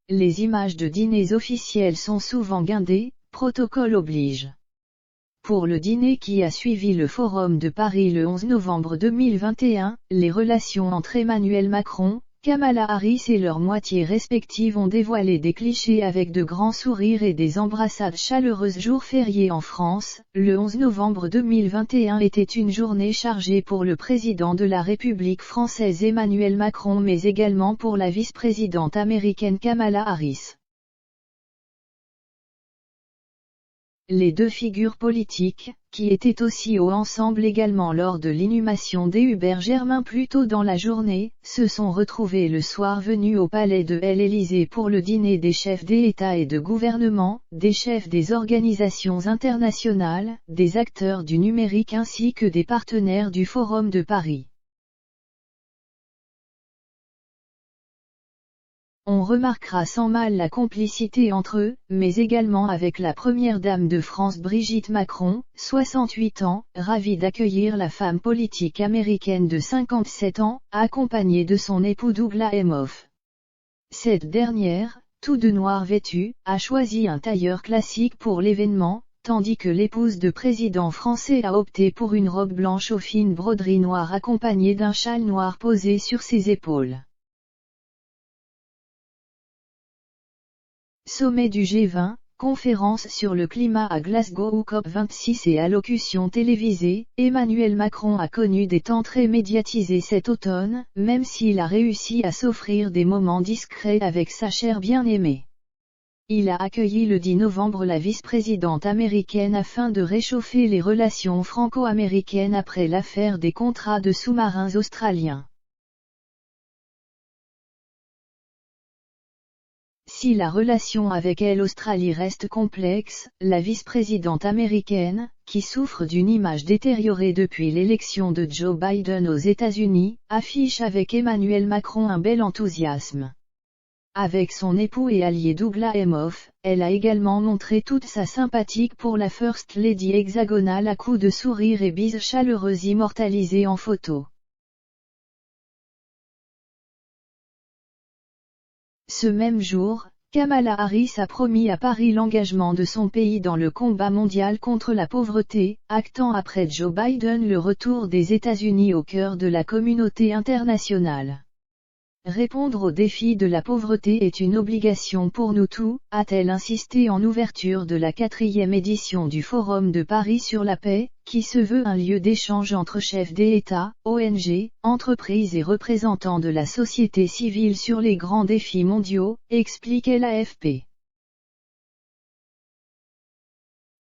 Les images de dîners officiels sont souvent guindées, protocole oblige. Pour le dîner qui a suivi le Forum de Paris le 11 novembre 2021, les relations entre Emmanuel Macron, Kamala Harris et leurs moitiés respectives ont dévoilé des clichés avec de grands sourires et des embrassades chaleureuses. Jour férié en France, le 11 novembre 2021 était une journée chargée pour le président de la République française Emmanuel Macron mais également pour la vice-présidente américaine Kamala Harris. Les deux figures politiques, qui étaient aussi ensemble également lors de l'inhumation des Hubert Germain plus tôt dans la journée, se sont retrouvés le soir venu au palais de l'Élysée pour le dîner des chefs d'État et de gouvernement, des chefs des organisations internationales, des acteurs du numérique ainsi que des partenaires du Forum de Paris. On remarquera sans mal la complicité entre eux, mais également avec la première dame de France Brigitte Macron, 68 ans, ravie d'accueillir la femme politique américaine de 57 ans, accompagnée de son époux Douglas Emhoff. Cette dernière, tout de noir vêtue, a choisi un tailleur classique pour l'événement, tandis que l'épouse de président français a opté pour une robe blanche aux fines broderies noires accompagnée d'un châle noir posé sur ses épaules. Sommet du G20, conférence sur le climat à Glasgow ou COP26 et allocution télévisée, Emmanuel Macron a connu des temps très médiatisés cet automne, même s'il a réussi à s'offrir des moments discrets avec sa chère bien-aimée. Il a accueilli le 10 novembre la vice-présidente américaine afin de réchauffer les relations franco-américaines après l'affaire des contrats de sous-marins australiens. Si la relation avec l'Australie reste complexe, la vice-présidente américaine, qui souffre d'une image détériorée depuis l'élection de Joe Biden aux États-Unis, affiche avec Emmanuel Macron un bel enthousiasme. Avec son époux et allié Douglas Emhoff, elle a également montré toute sa sympathie pour la First Lady hexagonale à coups de sourires et bises chaleureuses immortalisées en photo. Ce même jour, Kamala Harris a promis à Paris l'engagement de son pays dans le combat mondial contre la pauvreté, actant après Joe Biden le retour des États-Unis au cœur de la communauté internationale. Répondre aux défis de la pauvreté est une obligation pour nous tous, a-t-elle insisté en ouverture de la 4e édition du Forum de Paris sur la paix, qui se veut un lieu d'échange entre chefs d'État, ONG, entreprises et représentants de la société civile sur les grands défis mondiaux, explique l'AFP.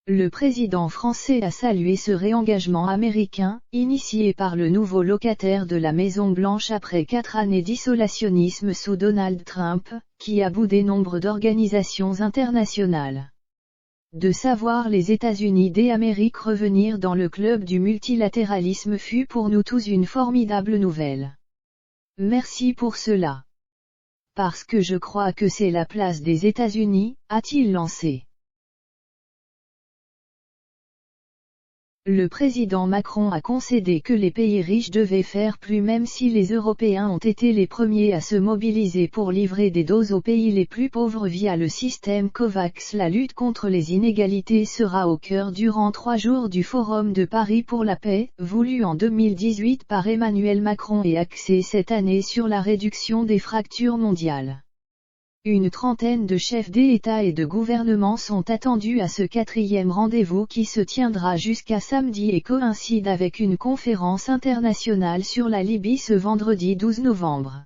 Le président français a salué ce réengagement américain, initié par le nouveau locataire de la Maison-Blanche après 4 années d'isolationnisme sous Donald Trump, qui a boudé nombre d'organisations internationales. De savoir les États-Unis d'Amérique revenir dans le club du multilatéralisme fut pour nous tous une formidable nouvelle. Merci pour cela. Parce que je crois que c'est la place des États-Unis, a-t-il lancé. Le président Macron a concédé que les pays riches devaient faire plus même si les Européens ont été les premiers à se mobiliser pour livrer des doses aux pays les plus pauvres via le système COVAX. La lutte contre les inégalités sera au cœur durant 3 jours du Forum de Paris pour la paix, voulu en 2018 par Emmanuel Macron et axé cette année sur la réduction des fractures mondiales. Une trentaine de chefs d'État et de gouvernement sont attendus à ce 4e rendez-vous qui se tiendra jusqu'à samedi et coïncide avec une conférence internationale sur la Libye ce vendredi 12 novembre.